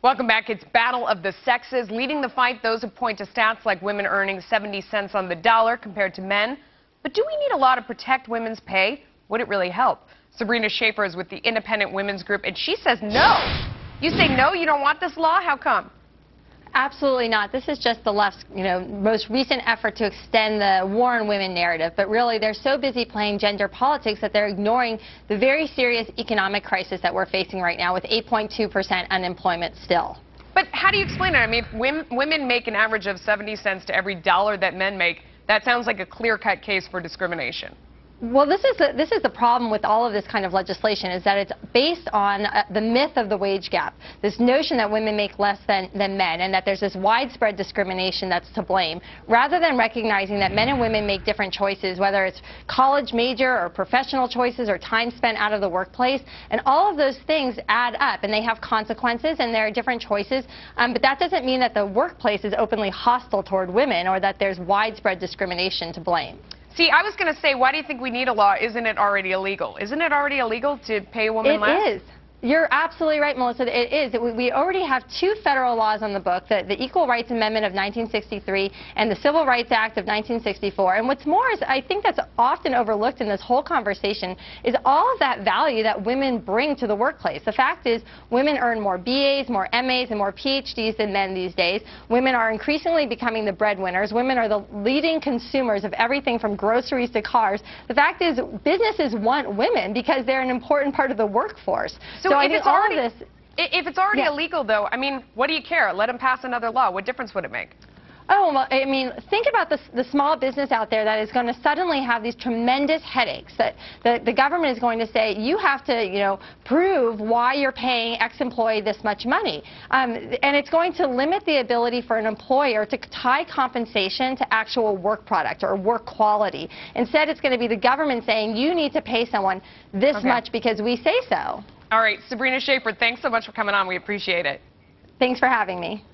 Welcome back. It's Battle of the Sexes. Leading the fight, those who point to stats like women earning 70 cents on the dollar compared to men. But do we need a law to protect women's pay? Would it really help? Sabrina Schaeffer is with the Independent Women's Group, and she says no. You say no, you don't want this law? How come? Absolutely not. This is just the left's, most recent effort to extend the war on women narrative. But really, they're so busy playing gender politics that they're ignoring the very serious economic crisis that we're facing right now with 8.2% unemployment still. But how do you explain it? I mean, if women make an average of 70 cents to every dollar that men make, that sounds like a clear-cut case for discrimination. Well, this is the problem with all of this kind of legislation, is that it's based on the myth of the wage gap, this notion that women make less than men, and that there's this widespread discrimination that's to blame, rather than recognizing that men and women make different choices, whether it's college major or professional choices or time spent out of the workplace, and all of those things add up, and they have consequences, and there are different choices, but that doesn't mean that the workplace is openly hostile toward women or that there's widespread discrimination to blame. See, I was going to say, why do you think we need a law? Isn't it already illegal? Isn't it already illegal to pay a woman less? It is. You're absolutely right, Melissa. It is. We already have two federal laws on the book, the Equal Rights Amendment of 1963 and the Civil Rights Act of 1964. And what's more is, I think that's often overlooked in this whole conversation, is all of that value that women bring to the workplace. The fact is, women earn more BAs, more MAs, and more PhDs than men these days. Women are increasingly becoming the breadwinners. Women are the leading consumers of everything from groceries to cars. The fact is, businesses want women because they're an important part of the workforce. So if it's already yeah. illegal, though, I mean, what do you care? Let them pass another law. What difference would it make? Oh, well, I mean, think about the small business out there that is going to suddenly have these tremendous headaches. That the government is going to say, you have to, prove why you're paying X employee this much money. And it's going to limit the ability for an employer to tie compensation to actual work product or work quality. Instead, it's going to be the government saying, you need to pay someone this much because we say so. All right, Sabrina Schaeffer, thanks so much for coming on. We appreciate it. Thanks for having me.